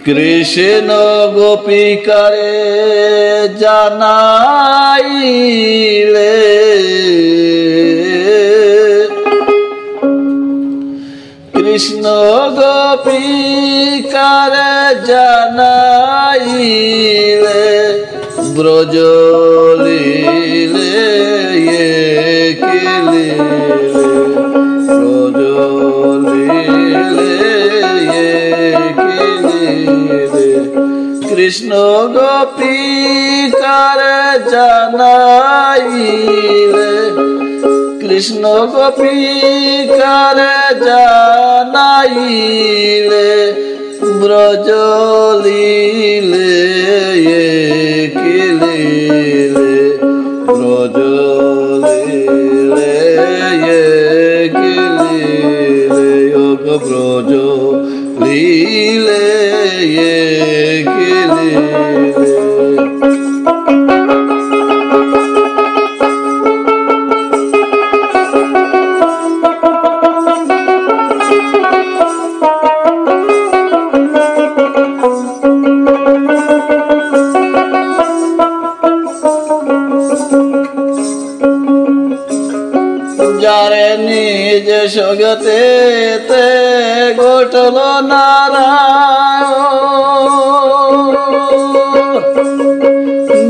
কৃষ্ণ গোপিকারে জানাইলে কৃষ্ণ গোপিকারে জানাইলে ব্রজলীলে কেলে ব্রজলীলে কৃষ্ণ গোপিকারে জানাইলে কৃষ্ণ গোপিকারে জানাইলে ব্রজলীলে কেলে ব্রজলীলে কেলে ব্রজলীলে যারে নিজ জগতে ঘটল নারায়ণ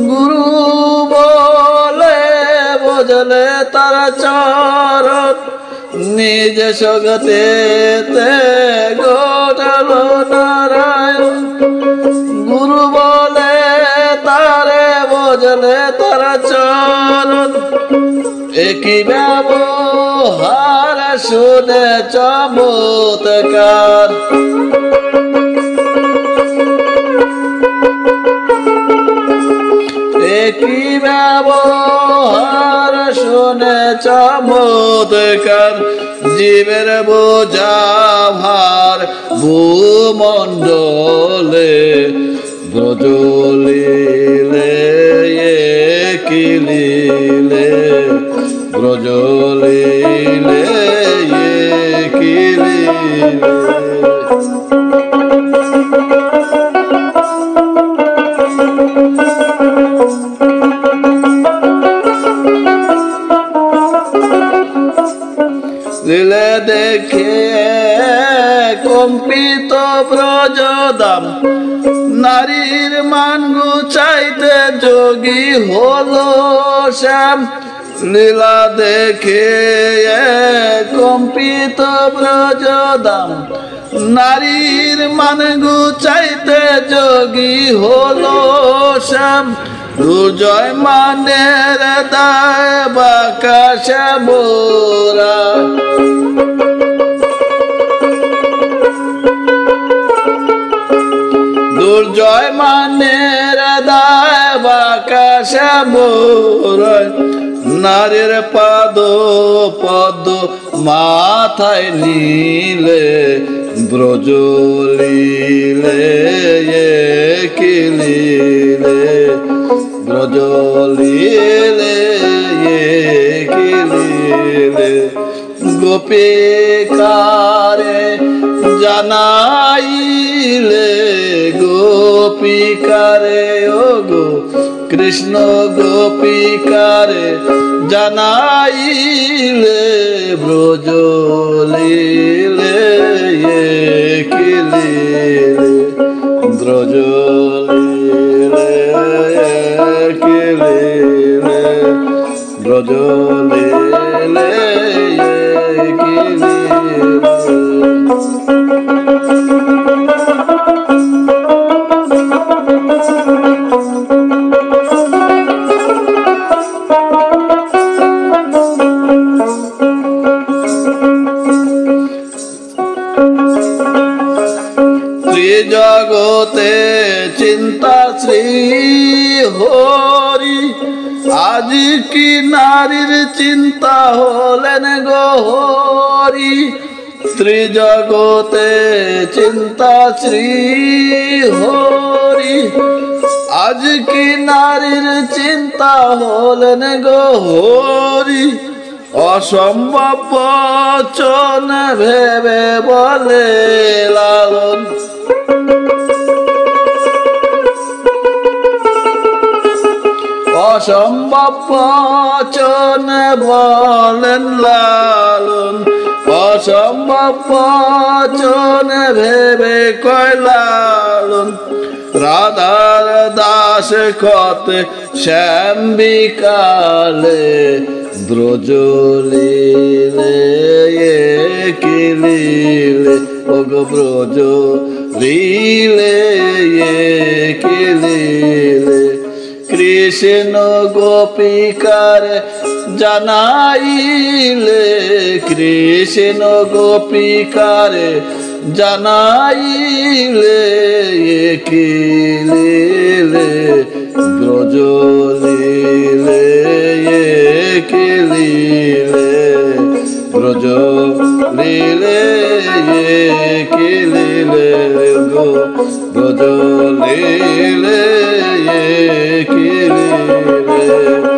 গুরু বলে বজলে তার চরণ নিজ জগতে ঘটল নারায়ণ গুরু বলে তারে বজলে তার চরণ একই ব্যবহার শুনে চমৎকার একই ব্যবহার শুনে চমৎকার জীবের বোঝা ভার ভূমণ্ডলে ব্রজলীলে কিলীলে ব্রজলীলে কিলীলে লীলে দেখে কম্পিত ব্রজধাম নারীর মান গুছাইতে যোগী হলো শ্যাম লীলা দেখে কম্পিত ব্রজধাম নারীর মান গুছাইতে যোগী হলো শ্যাম দুর্জয় মানের দায় বাঁকা শ্যামরা দুর্জয় মানের দায় বাঁকা শ্যামরা নারীর পাদ পদ মাথায় নিলে ব্রজলীলে কিলীলে ব্রজলীলে কিলীলে গোপিকারে জানাইলে গোপিকারে ও গো কৃষ্ণ গোপিকারে জানাইলে ব্রজলীলে কিলীলে ব্রজলীলে কিলীলে ব্রজলীলে কিলীলে জগতে চিন্তা শ্রী হরি আজ কি নারীর চিন্তা হলেন গো হরি ত্রিজগতে চিন্তা শ্রী হরি আজ কি নারীর চিন্তা হলেন গো হরি অসম্ভব বচন ভেবে বলে লালন বচন বলেন লালন, অসম্ভব বচন ভেবে কয় লালন। রাধার দাস কতে শ্যাম বিকালে, ব্রজ লীলে কি লীলে, ওগো ব্রজ লীলে কি লীলে। কৃষ্ণ গোপিকার জানাইলে, কৃষ্ণ গোপিকার জানাইলে কি লীলে, ব্রজ লীলে কি লীলে, ব্রজ লীলে কি লীলে গো, ব্রজ লীলে কি লীলে।